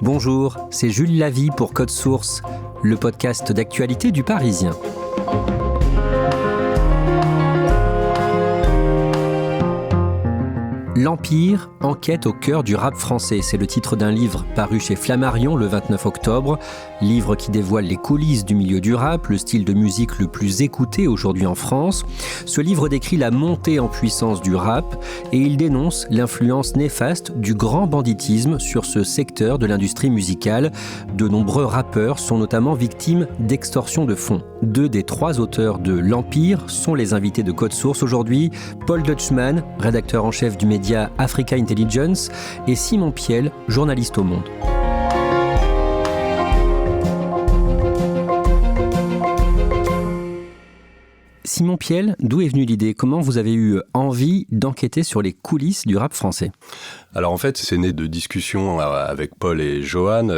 Bonjour, c'est Jules Lavie pour Code Source, le podcast d'actualité du Parisien. L'Empire, enquête au cœur du rap français. C'est le titre d'un livre paru chez Flammarion le 29 octobre. Livre qui dévoile les coulisses du milieu du rap, le style de musique le plus écouté aujourd'hui en France. Ce livre décrit la montée en puissance du rap et il dénonce l'influence néfaste du grand banditisme sur ce secteur de l'industrie musicale. De nombreux rappeurs sont notamment victimes d'extorsion de fonds. 2 des 3 auteurs de L'Empire sont les invités de Code Source aujourd'hui. Paul Deutschmann, rédacteur en chef du média Africa Intelligence, et Simon Piel, journaliste au Monde. Simon Piel, d'où est venue l'idée ? Comment vous avez eu envie d'enquêter sur les coulisses du rap français ? Alors en fait, c'est né de discussions avec Paul et Johan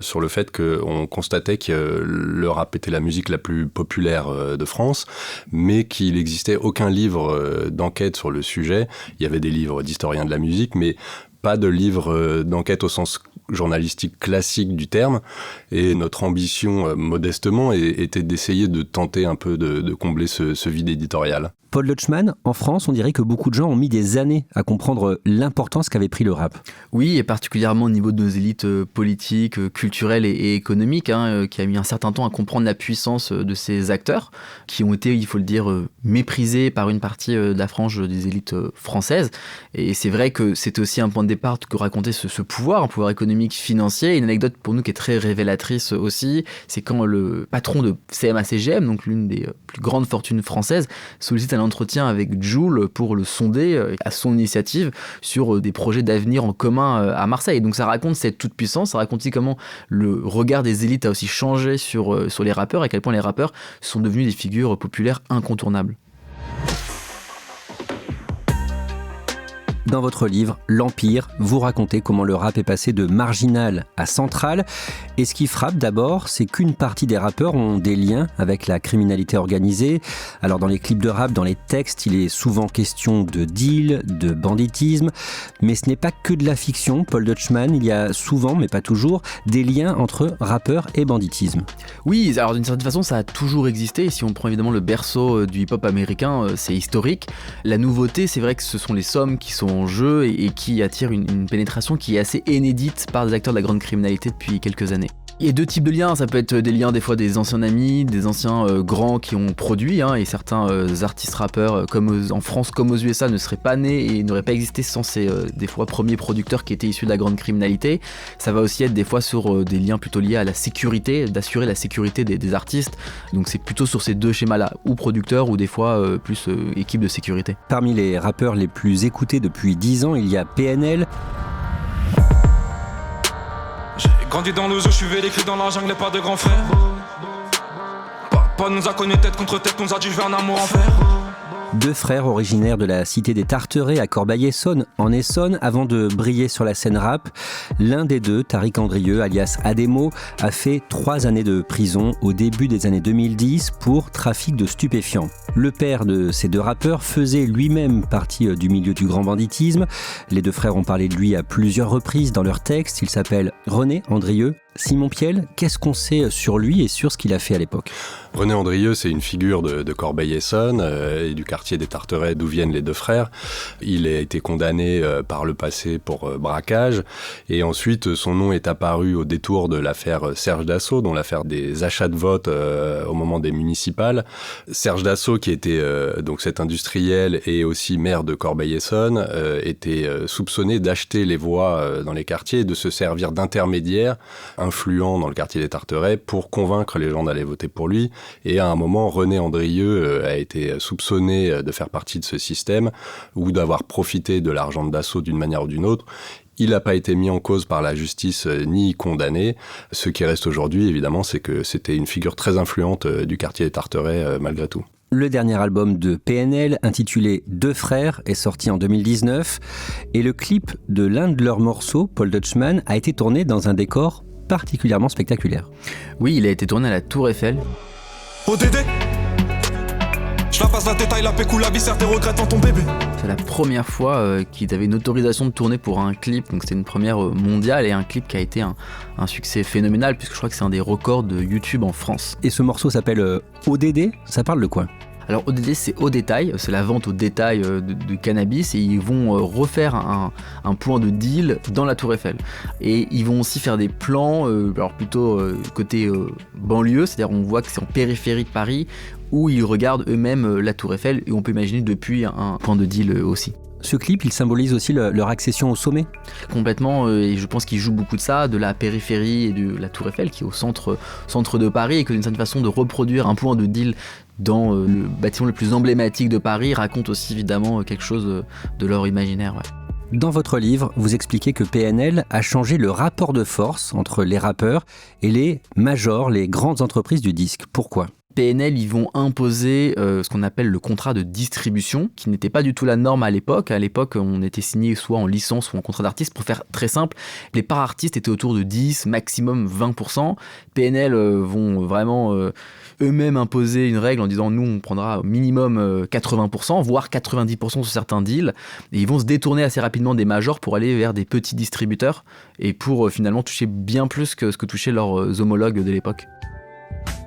sur le fait qu'on constatait que le rap était la musique la plus populaire de France, mais qu'il n'existait aucun livre d'enquête sur le sujet. Il y avait des livres d'historiens de la musique, mais pas de livre d'enquête au sens journalistique classique du terme. Et notre ambition, modestement, était d'essayer de tenter un peu de combler ce vide éditorial. Paul Deutschmann, en France, on dirait que beaucoup de gens ont mis des années à comprendre l'importance qu'avait pris le rap. Oui, et particulièrement au niveau de nos élites politiques, culturelles et économiques, qui a mis un certain temps à comprendre la puissance de ces acteurs, qui ont été, il faut le dire, méprisés par une partie de la frange des élites françaises. Et c'est vrai que c'était aussi un point de départ que racontait ce pouvoir, un pouvoir économique, financier. Une anecdote pour nous qui est très révélatrice aussi, c'est quand le patron de CMA-CGM, donc l'une des plus grandes fortunes françaises, sollicite un entretien avec Jul pour le sonder à son initiative sur des projets d'avenir en commun à Marseille. Donc ça raconte cette toute-puissance, ça raconte aussi comment le regard des élites a aussi changé sur les rappeurs et à quel point les rappeurs sont devenus des figures populaires incontournables. Dans votre livre, L'Empire, vous racontez comment le rap est passé de marginal à central. Et ce qui frappe d'abord, c'est qu'une partie des rappeurs ont des liens avec la criminalité organisée. Alors dans les clips de rap, dans les textes, il est souvent question de deal, de banditisme. Mais ce n'est pas que de la fiction, Paul Deutschmann. Il y a souvent, mais pas toujours, des liens entre rappeurs et banditisme. Oui, alors d'une certaine façon, ça a toujours existé. Si on prend évidemment le berceau du hip-hop américain, c'est historique. La nouveauté, c'est vrai que ce sont les sommes qui sont en jeu et qui attire une pénétration qui est assez inédite par des acteurs de la grande criminalité depuis quelques années. Il y a 2 types de liens, ça peut être des liens des fois des anciens amis, des anciens grands qui ont produit, et certains artistes rappeurs comme en France comme aux USA ne seraient pas nés et n'auraient pas existé sans ces des fois premiers producteurs qui étaient issus de la grande criminalité. Ça va aussi être des fois sur des liens plutôt liés à la sécurité, d'assurer la sécurité des artistes, donc c'est plutôt sur ces 2 schémas-là, ou producteurs ou des fois plus équipe de sécurité. Parmi les rappeurs les plus écoutés depuis 10 ans, il y a PNL. J'ai grandi dans le zoo, je suis vécu dans la jungle, pas de grand frère. Papa nous a connus tête contre tête, nous a dit je veux un amour en fer. 2 frères originaires de la cité des Tarterets à Corbeil-Essonnes, en Essonne, avant de briller sur la scène rap. L'un des 2, Tariq Andrieux, alias Ademo, a fait 3 années de prison au début des années 2010 pour trafic de stupéfiants. Le père de ces 2 rappeurs faisait lui-même partie du milieu du grand banditisme. Les 2 frères ont parlé de lui à plusieurs reprises dans leurs textes. Il s'appelle René Andrieux. Simon Piel, qu'est-ce qu'on sait sur lui et sur ce qu'il a fait à l'époque ? René Andrieux, c'est une figure de Corbeil-Essonnes et du quartier des Tarterets d'où viennent les 2 frères. Il a été condamné par le passé pour braquage et ensuite son nom est apparu au détour de l'affaire Serge Dassault, dont l'affaire des achats de vote au moment des municipales. Serge Dassault, qui était donc cet industriel et aussi maire de Corbeil-Essonnes, était soupçonné d'acheter les voix dans les quartiers et de se servir d'intermédiaire influent dans le quartier des Tarterets pour convaincre les gens d'aller voter pour lui. Et à un moment, René Andrieux a été soupçonné de faire partie de ce système ou d'avoir profité de l'argent de Dassault d'une manière ou d'une autre. Il n'a pas été mis en cause par la justice ni condamné. Ce qui reste aujourd'hui, évidemment, c'est que c'était une figure très influente du quartier des Tarterets malgré tout. Le dernier album de PNL, intitulé 2 frères, est sorti en 2019. Et le clip de l'un de leurs morceaux, Paul Deutschmann, a été tourné dans un décor particulièrement spectaculaire. Oui, il a été tourné à la Tour Eiffel. Oh Dédé, je la passe la détail, la pécou, la viscère, tes regrets devant ton bébé. C'est la première fois qu'ils avaient une autorisation de tourner pour un clip, donc c'était une première mondiale et un clip qui a été un succès phénoménal puisque je crois que c'est un des records de YouTube en France. Et ce morceau s'appelle ODD, ça parle de quoi ? Alors ODD c'est au détail, c'est la vente au détail de cannabis et ils vont refaire un point de deal dans la Tour Eiffel. Et ils vont aussi faire des plans, alors plutôt côté banlieue, c'est-à-dire on voit que c'est en périphérie de Paris où ils regardent eux-mêmes la Tour Eiffel et on peut imaginer depuis un point de deal aussi. Ce clip, il symbolise aussi leur accession au sommet. Complètement, et je pense qu'il joue beaucoup de ça, de la périphérie et de la Tour Eiffel qui est au centre de Paris et que d'une certaine façon de reproduire un point de deal dans le bâtiment le plus emblématique de Paris raconte aussi évidemment quelque chose de leur imaginaire. Ouais. Dans votre livre, vous expliquez que PNL a changé le rapport de force entre les rappeurs et les majors, les grandes entreprises du disque. Pourquoi ? PNL, ils vont imposer ce qu'on appelle le contrat de distribution, qui n'était pas du tout la norme à l'époque. À l'époque, on était signé soit en licence ou en contrat d'artiste. Pour faire très simple, les parts artistes étaient autour de 10, maximum 20%. PNL vont vraiment eux-mêmes imposer une règle en disant nous, on prendra minimum 80%, voire 90% sur certains deals. Et ils vont se détourner assez rapidement des majors pour aller vers des petits distributeurs et pour finalement toucher bien plus que ce que touchaient leurs homologues de l'époque.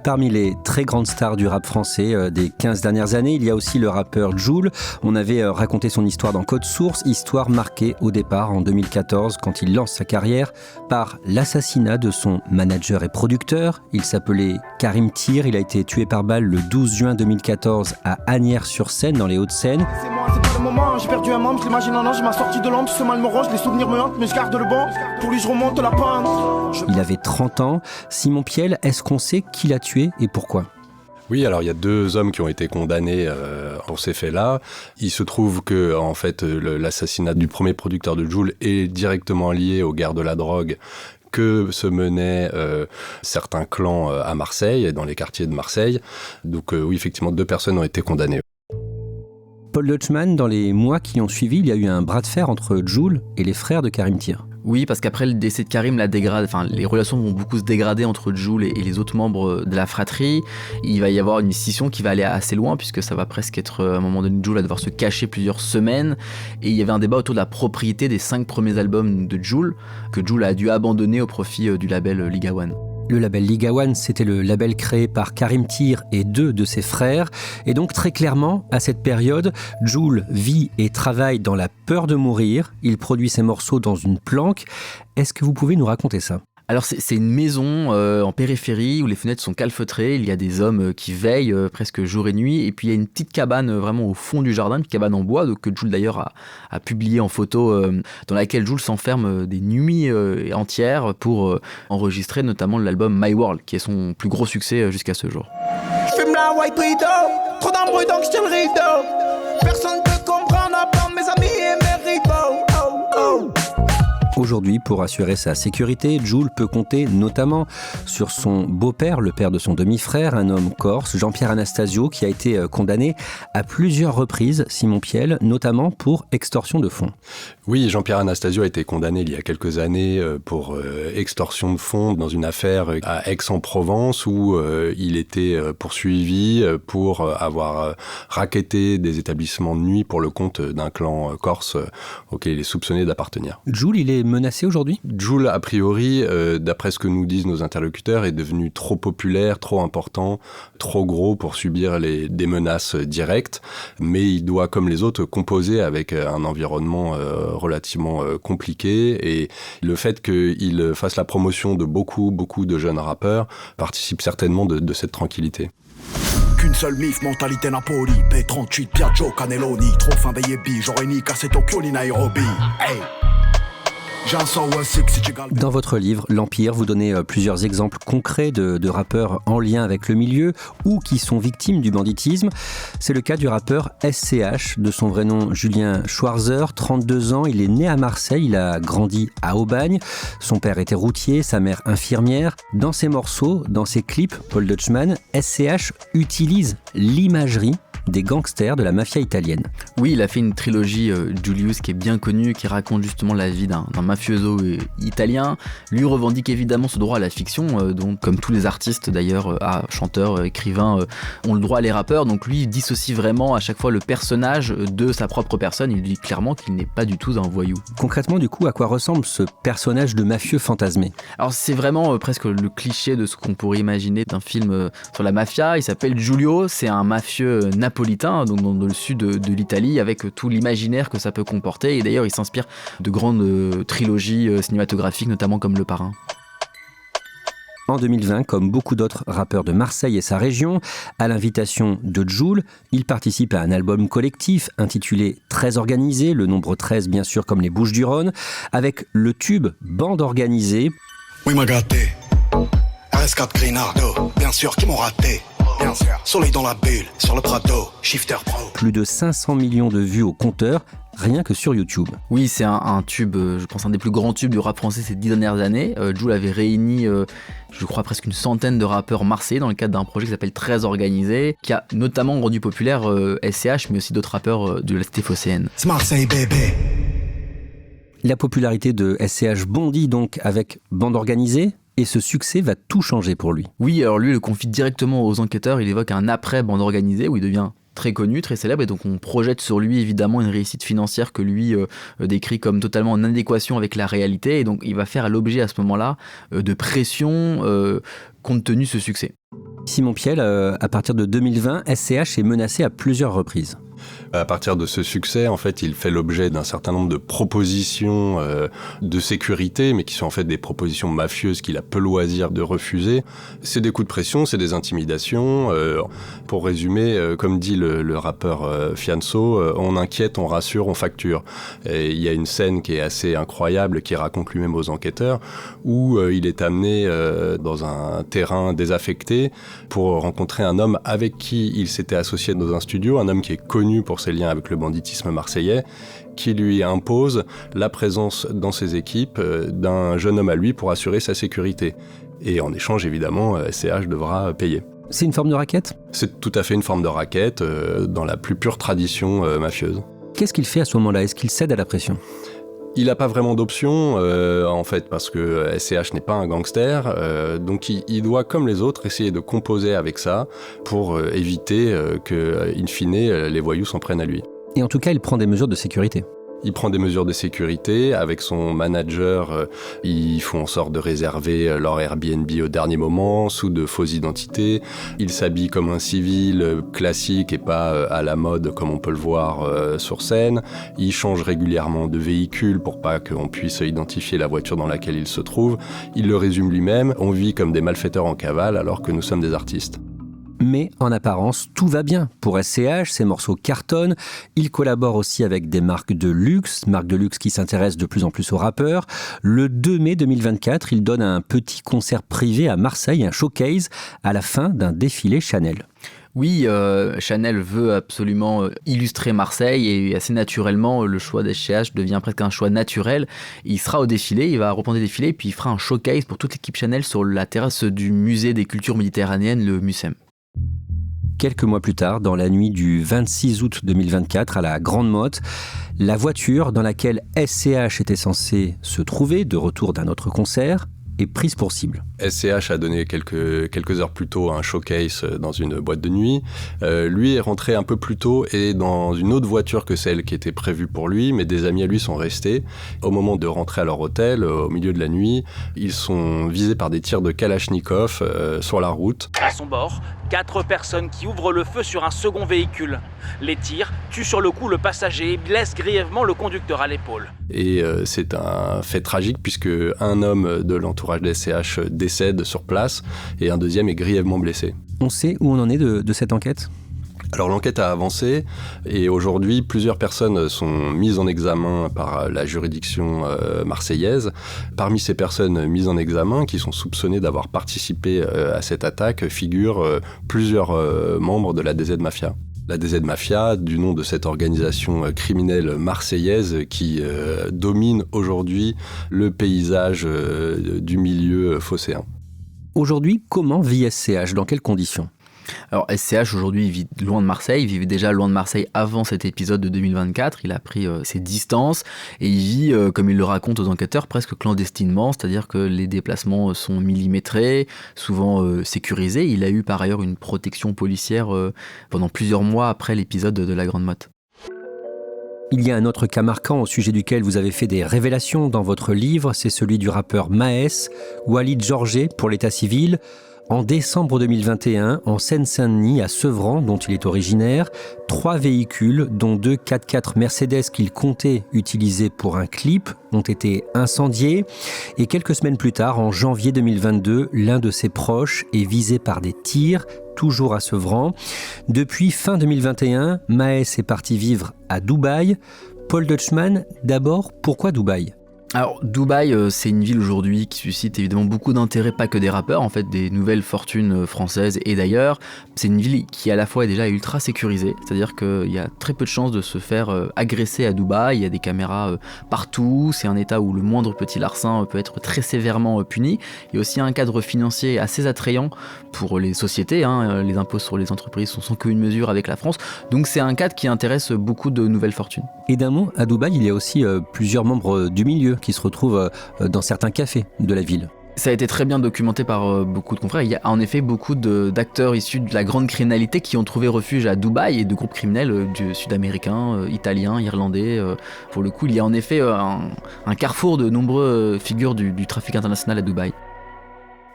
Parmi les très grandes stars du rap français des 15 dernières années, il y a aussi le rappeur Jul. On avait raconté son histoire dans Code Source, histoire marquée au départ en 2014 quand il lance sa carrière par l'assassinat de son manager et producteur. Il s'appelait Karim Tir, il a été tué par balle le 12 juin 2014 à Asnières-sur-Seine dans les Hauts-de-Seine. C'est moi, c'est pas le moment, j'ai perdu un membre, je l'imagine en ange, j'ai ma sortie de l'ombre, ce mal me ronge, les souvenirs me hantent, mais je garde le bon, pour lui je remonte la pente. Il avait 30 ans. Simon Piel, est-ce qu'on sait qui l'a tué et pourquoi ? Oui, alors il y a 2 hommes qui ont été condamnés pour ces faits-là. Il se trouve que en fait l'assassinat du premier producteur de Jul est directement lié aux guerres de la drogue que se menaient certains clans à Marseille, dans les quartiers de Marseille. Donc oui, effectivement, 2 personnes ont été condamnées. Paul Deutschmann, dans les mois qui ont suivi, il y a eu un bras de fer entre Jul et les frères de Karim Tir. Oui, parce qu'après le décès de Karim, les relations vont beaucoup se dégrader entre Jul et les autres membres de la fratrie. Il va y avoir une scission qui va aller assez loin, puisque ça va presque être, à un moment donné, Jul à devoir se cacher plusieurs semaines. Et il y avait un débat autour de la propriété des 5 premiers albums de Jul, que Jul a dû abandonner au profit du label Liga One. Le label Liga One, c'était le label créé par Karim Tir et 2 de ses frères. Et donc très clairement, à cette période, Jul vit et travaille dans la peur de mourir. Il produit ses morceaux dans une planque. Est-ce que vous pouvez nous raconter ça ? Alors c'est une maison en périphérie où les fenêtres sont calfeutrées, il y a des hommes qui veillent presque jour et nuit, et puis il y a une petite cabane vraiment au fond du jardin, une cabane en bois, que Jul d'ailleurs a publié en photo, dans laquelle Jul s'enferme des nuits entières pour enregistrer notamment l'album My World, qui est son plus gros succès jusqu'à ce jour. Je fume la white widow, trop d'embrouilles donc je tiens le rideau. Personne peut comprendre à part mes amis et mes rivaux. Oh, oh. Aujourd'hui, pour assurer sa sécurité, Jul peut compter notamment sur son beau-père, le père de son demi-frère, un homme corse, Jean-Pierre Anastasio, qui a été condamné à plusieurs reprises, Simon Piel, notamment pour extorsion de fonds. Oui, Jean-Pierre Anastasio a été condamné il y a quelques années pour extorsion de fonds dans une affaire à Aix-en-Provence où il était poursuivi pour avoir racketté des établissements de nuit pour le compte d'un clan corse auquel il est soupçonné d'appartenir. Jul, il est menacé aujourd'hui ? Jul, a priori, d'après ce que nous disent nos interlocuteurs, est devenu trop populaire, trop important, trop gros pour subir des menaces directes, mais il doit, comme les autres, composer avec un environnement relativement compliqué, et le fait qu'il fasse la promotion de beaucoup de jeunes rappeurs participe certainement de cette tranquillité. Qu'une seule mif, mentalité Napoli, P38, Piaggio, Cannelloni, trop fin des yébis, j'aurais ni cassé Tokyo ni Nairobi. Hey. Dans votre livre, L'Empire, vous donnez plusieurs exemples concrets de rappeurs en lien avec le milieu ou qui sont victimes du banditisme. C'est le cas du rappeur SCH, de son vrai nom Julien Schwarzer, 32 ans, il est né à Marseille, il a grandi à Aubagne. Son père était routier, sa mère infirmière. Dans ses morceaux, dans ses clips, Paul Deutschmann, SCH utilise l'imagerie des gangsters de la mafia italienne. Oui, il a fait une trilogie Julius qui est bien connue, qui raconte justement la vie d'un mafioso italien. Lui revendique évidemment ce droit à la fiction, donc comme tous les artistes d'ailleurs, chanteurs, écrivains, ont le droit à les rappeurs. Donc lui, il dissocie vraiment à chaque fois le personnage de sa propre personne. Il dit clairement qu'il n'est pas du tout un voyou. Concrètement, du coup, à quoi ressemble ce personnage de mafieux fantasmé ? Alors c'est vraiment presque le cliché de ce qu'on pourrait imaginer d'un film sur la mafia. Il s'appelle Giulio, c'est un mafieux napolitain, donc dans le sud de l'Italie, avec tout l'imaginaire que ça peut comporter. Et d'ailleurs, il s'inspire de grandes trilogies cinématographiques, notamment comme Le Parrain. En 2020, comme beaucoup d'autres rappeurs de Marseille et sa région, à l'invitation de Jul, il participe à un album collectif intitulé 13 organisés, le nombre 13 bien sûr comme les Bouches-du-Rhône, avec le tube Bande organisée. Oui, m'a gâté. RS4 Grinardo, bien sûr qu'ils m'ont raté. Bien sûr. Soleil dans la bulle, sur le Prado, Shifter Pro. Plus de 500 millions de vues au compteur, rien que sur YouTube. Oui, c'est un tube, je pense un des plus grands tubes du rap français ces 10 dernières années. Jul avait réuni, je crois, presque une centaine de rappeurs marseillais dans le cadre d'un projet qui s'appelle 13 organisés, qui a notamment rendu populaire SCH, mais aussi d'autres rappeurs de la cité phocéenne. C'est Marseille, bébé. La popularité de SCH bondit donc avec Bande organisée, et ce succès va tout changer pour lui. Oui, alors lui, il le confie directement aux enquêteurs, il évoque un après Bande organisée où il devient très connu, très célèbre, et donc on projette sur lui évidemment une réussite financière que lui décrit comme totalement en adéquation avec la réalité, et donc il va faire l'objet à ce moment-là de pression compte tenu de ce succès. Simon Piel, à partir de 2020, SCH est menacé à plusieurs reprises. À partir de ce succès, en fait, il fait l'objet d'un certain nombre de propositions de sécurité, mais qui sont en fait des propositions mafieuses qu'il a peu loisir de refuser. C'est des coups de pression, c'est des intimidations. Pour résumer, comme dit le rappeur Fianso, on inquiète, on rassure, on facture. Et il y a une scène qui est assez incroyable, qui raconte lui-même aux enquêteurs, où il est amené dans un terrain désaffecté pour rencontrer un homme avec qui il s'était associé dans un studio, un homme qui est connu pour ses liens avec le banditisme marseillais, qui lui impose la présence dans ses équipes d'un jeune homme à lui pour assurer sa sécurité. Et en échange, évidemment, SCH devra payer. C'est une forme de racket ? C'est tout à fait une forme de racket dans la plus pure tradition mafieuse. Qu'est-ce qu'il fait à ce moment-là ? Est-ce qu'il cède à la pression ? Il n'a pas vraiment d'option, en fait, parce que SCH n'est pas un gangster, donc il doit, comme les autres, essayer de composer avec ça pour éviter que, in fine, les voyous s'en prennent à lui. Et en tout cas, il prend des mesures de sécurité. Il prend des mesures de sécurité. Avec son manager, ils font en sorte de réserver leur Airbnb au dernier moment, sous de fausses identités. Il s'habille comme un civil classique et pas à la mode comme on peut le voir sur scène. Il change régulièrement de véhicule pour pas qu'on puisse identifier la voiture dans laquelle il se trouve. Il le résume lui-même, on vit comme des malfaiteurs en cavale alors que nous sommes des artistes. Mais en apparence, tout va bien. Pour SCH, ses morceaux cartonnent. Il collabore aussi avec des marques de luxe qui s'intéressent de plus en plus aux rappeurs. Le 2 mai 2024, il donne un petit concert privé à Marseille, un showcase, à la fin d'un défilé Chanel. Oui, Chanel veut absolument illustrer Marseille et assez naturellement, le choix d'SCH devient presque un choix naturel. Il sera au défilé, il va reprendre des défilés, puis il fera un showcase pour toute l'équipe Chanel sur la terrasse du musée des cultures méditerranéennes, le MUSEM. Quelques mois plus tard, dans la nuit du 26 août 2024, à la Grande Motte, la voiture dans laquelle SCH était censé se trouver, de retour d'un autre concert, est prise pour cible. SCH a donné quelques heures plus tôt un showcase dans une boîte de nuit. Lui est rentré un peu plus tôt et dans une autre voiture que celle qui était prévue pour lui, mais des amis à lui sont restés. Au moment de rentrer à leur hôtel, au milieu de la nuit, ils sont visés par des tirs de Kalachnikov sur la route. À son bord, 4 personnes qui ouvrent le feu sur un second véhicule. Les tirs tuent sur le coup le passager et blessent grièvement le conducteur à l'épaule. Et c'est un fait tragique puisque un homme de l'entourage de SCH décède sur place et un deuxième est grièvement blessé. On sait où on en est de cette enquête ? Alors l'enquête a avancé et aujourd'hui plusieurs personnes sont mises en examen par la juridiction marseillaise. Parmi ces personnes mises en examen qui sont soupçonnées d'avoir participé à cette attaque figurent plusieurs membres de la DZ Mafia. La DZ Mafia, du nom de cette organisation criminelle marseillaise qui domine aujourd'hui le paysage du milieu phocéen. Aujourd'hui, comment vit SCH ? Dans quelles conditions ? Alors SCH aujourd'hui il vit loin de Marseille, il vivait déjà loin de Marseille avant cet épisode de 2024, il a pris ses distances et il vit, comme il le raconte aux enquêteurs, presque clandestinement, c'est-à-dire que les déplacements sont millimétrés, souvent sécurisés. Il a eu par ailleurs une protection policière pendant plusieurs mois après l'épisode de la Grande Motte. Il y a un autre cas marquant au sujet duquel vous avez fait des révélations dans votre livre, c'est celui du rappeur Maes, Walid Georget pour l'état civil. En décembre 2021, en Seine-Saint-Denis, à Sevran, dont il est originaire, 3 véhicules, dont 2 4x4 Mercedes qu'il comptait utiliser pour un clip, ont été incendiés. Et quelques semaines plus tard, en janvier 2022, l'un de ses proches est visé par des tirs, toujours à Sevran. Depuis fin 2021, Maes est parti vivre à Dubaï. Paul Dutchman, d'abord, pourquoi Dubaï ? Alors Dubaï, c'est une ville aujourd'hui qui suscite évidemment beaucoup d'intérêt, pas que des rappeurs, en fait des nouvelles fortunes françaises et d'ailleurs. C'est une ville qui à la fois est déjà ultra sécurisée, c'est-à-dire qu'il y a très peu de chances de se faire agresser à Dubaï, il y a des caméras partout, c'est un état où le moindre petit larcin peut être très sévèrement puni. Il y a aussi un cadre financier assez attrayant pour les sociétés, les impôts sur les entreprises sont sans commune mesure avec la France, donc c'est un cadre qui intéresse beaucoup de nouvelles fortunes. Et d'un mot, à Dubaï, il y a aussi plusieurs membres du milieu qui se retrouvent dans certains cafés de la ville. Ça a été très bien documenté par beaucoup de confrères. Il y a en effet beaucoup d'acteurs issus de la grande criminalité qui ont trouvé refuge à Dubaï et de groupes criminels sud-américains, italiens, irlandais. Pour le coup, il y a en effet un carrefour de nombreuses figures du trafic international à Dubaï.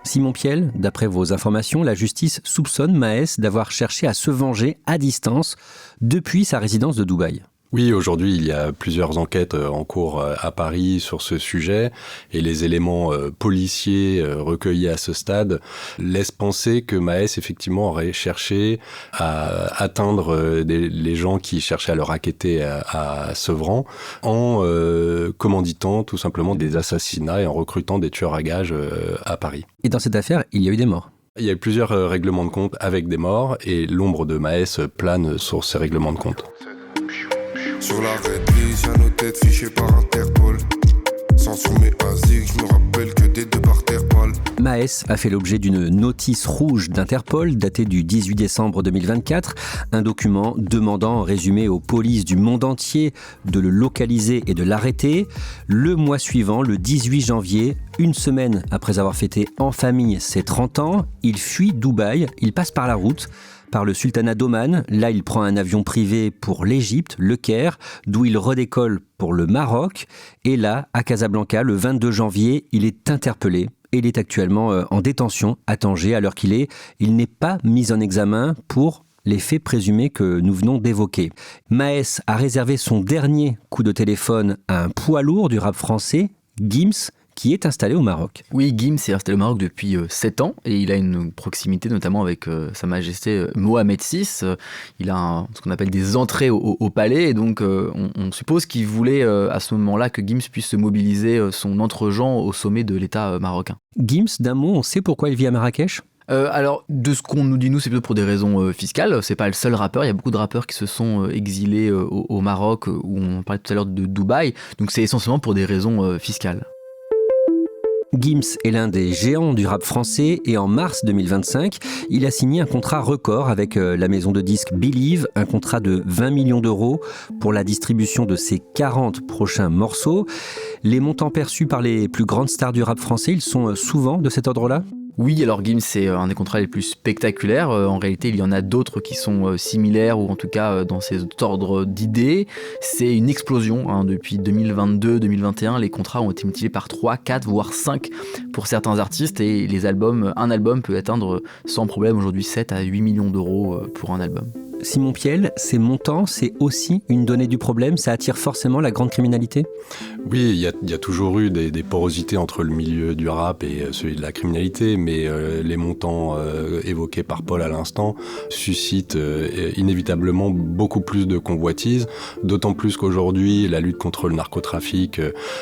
Simon Piel, d'après vos informations, la justice soupçonne Maes d'avoir cherché à se venger à distance depuis sa résidence de Dubaï. Oui, aujourd'hui, il y a plusieurs enquêtes en cours à Paris sur ce sujet et les éléments policiers recueillis à ce stade laissent penser que Maes, effectivement, aurait cherché à atteindre les gens qui cherchaient à le racketter à Sevran en commanditant tout simplement des assassinats et en recrutant des tueurs à gages à Paris. Et dans cette affaire, il y a eu des morts. Il y a eu plusieurs règlements de compte avec des morts et l'ombre de Maes plane sur ces règlements de compte. Sur la réglisse, y'a nos têtes fichées par Interpol. Sans sur mes asiques, je me rappelle que des deux par Interpol. Maes a fait l'objet d'une notice rouge d'Interpol datée du 18 décembre 2024, un document demandant en résumé aux polices du monde entier de le localiser et de l'arrêter. Le mois suivant, le 18 janvier, une semaine après avoir fêté en famille ses 30 ans, il fuit Dubaï, il passe par la route, par le sultanat d'Oman. Là, il prend un avion privé pour l'Égypte, le Caire, d'où il redécolle pour le Maroc. Et là, à Casablanca, le 22 janvier, il est interpellé. Et il est actuellement en détention à Tanger, à l'heure qu'il est. Il n'est pas mis en examen pour les faits présumés que nous venons d'évoquer. Maes a réservé son dernier coup de téléphone à un poids lourd du rap français, Gims, qui est installé au Maroc. Oui, Gims est installé au Maroc depuis 7 ans et il a une proximité notamment avec Sa Majesté Mohamed VI. Il a ce qu'on appelle des entrées au palais et donc on suppose qu'il voulait à ce moment-là que Gims puisse mobiliser son entre-gens au sommet de l'État marocain. Gims, d'un mot, on sait pourquoi il vit à Marrakech ? Alors, de ce qu'on nous dit, nous, c'est plutôt pour des raisons fiscales. C'est pas le seul rappeur. Il y a beaucoup de rappeurs qui se sont exilés au Maroc, où on parlait tout à l'heure de Dubaï. Donc, c'est essentiellement pour des raisons fiscales. Gims est l'un des géants du rap français et en mars 2025, il a signé un contrat record avec la maison de disques Believe, un contrat de 20 millions d'euros pour la distribution de ses 40 prochains morceaux. Les montants perçus par les plus grandes stars du rap français, ils sont souvent de cet ordre-là ? Oui, alors Gims, c'est un des contrats les plus spectaculaires. En réalité, il y en a d'autres qui sont similaires, ou en tout cas dans ces ordres d'idées. C'est une explosion. Depuis 2022-2021, les contrats ont été multipliés par 3, 4, voire 5 pour certains artistes. Et un album peut atteindre sans problème aujourd'hui 7 à 8 millions d'euros pour un album. Simon Piel, ces montants, c'est aussi une donnée du problème, ça attire forcément la grande criminalité ? Oui, il y a toujours eu des porosités entre le milieu du rap et celui de la criminalité, mais les montants évoqués par Paul à l'instant suscitent inévitablement beaucoup plus de convoitises, d'autant plus qu'aujourd'hui, la lutte contre le narcotrafic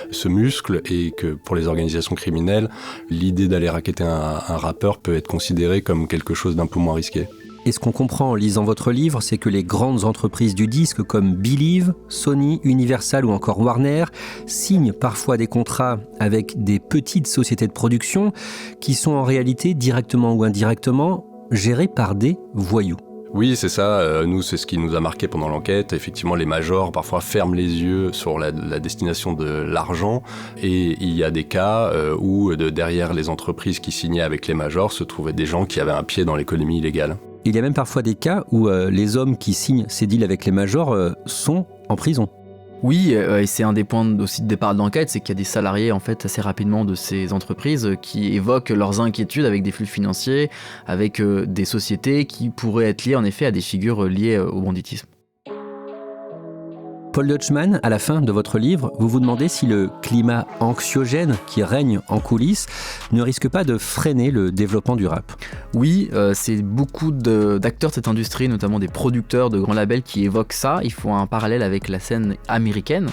se muscle et que pour les organisations criminelles, l'idée d'aller racketter un rappeur peut être considérée comme quelque chose d'un peu moins risqué. Et ce qu'on comprend en lisant votre livre, c'est que les grandes entreprises du disque comme Believe, Sony, Universal ou encore Warner signent parfois des contrats avec des petites sociétés de production qui sont en réalité, directement ou indirectement, gérés par des voyous. Oui, c'est ça. Nous, c'est ce qui nous a marqué pendant l'enquête. Effectivement, les majors, parfois, ferment les yeux sur la destination de l'argent. Et il y a des cas où, derrière les entreprises qui signaient avec les majors, se trouvaient des gens qui avaient un pied dans l'économie illégale. Il y a même parfois des cas où les hommes qui signent ces deals avec les majors sont en prison. Oui, et c'est un des points aussi de départ de l'enquête, c'est qu'il y a des salariés en fait assez rapidement de ces entreprises qui évoquent leurs inquiétudes avec des flux financiers, avec des sociétés qui pourraient être liées en effet à des figures liées au banditisme. Paul Deutschmann, à la fin de votre livre, vous vous demandez si le climat anxiogène qui règne en coulisses ne risque pas de freiner le développement du rap. Oui, c'est beaucoup d'acteurs de cette industrie, notamment des producteurs de grands labels qui évoquent ça. Ils font un parallèle avec la scène américaine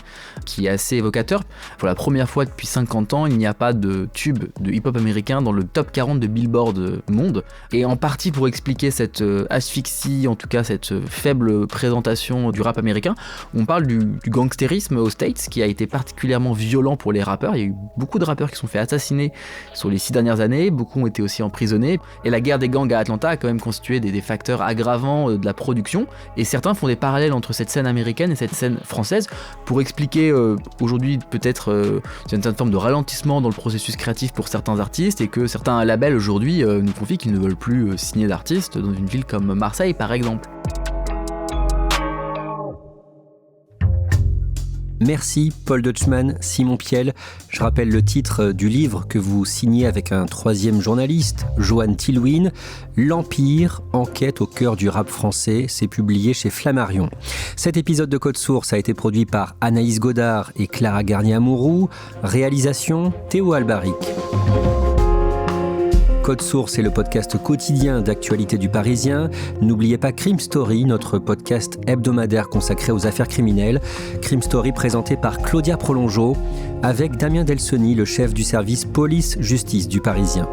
qui est assez évocateur. Pour la première fois depuis 50 ans, il n'y a pas de tube de hip-hop américain dans le top 40 de Billboard monde. Et en partie pour expliquer cette asphyxie, en tout cas cette faible présentation du rap américain, on parle du gangstérisme aux States qui a été particulièrement violent pour les rappeurs. Il y a eu beaucoup de rappeurs qui se sont fait assassiner sur les 6 dernières années, beaucoup ont été aussi emprisonnés, et la guerre des gangs à Atlanta a quand même constitué des facteurs aggravants de la production, et certains font des parallèles entre cette scène américaine et cette scène française pour expliquer aujourd'hui peut-être une certaine forme de ralentissement dans le processus créatif pour certains artistes, et que certains labels aujourd'hui nous confient qu'ils ne veulent plus signer d'artistes dans une ville comme Marseille par exemple. Merci Paul Deutschmann, Simon Piel. Je rappelle le titre du livre que vous signez avec un troisième journaliste, Johan Tillwin, L'Empire, enquête au cœur du rap français. C'est publié chez Flammarion. Cet épisode de Code Source a été produit par Anaïs Godard et Clara Garnier-Amouroux. Réalisation, Théo Albaric. Code Source est le podcast quotidien d'actualité du Parisien. N'oubliez pas Crime Story, notre podcast hebdomadaire consacré aux affaires criminelles. Crime Story présenté par Claudia Prolongeau, avec Damien Delsoni, le chef du service police-justice du Parisien.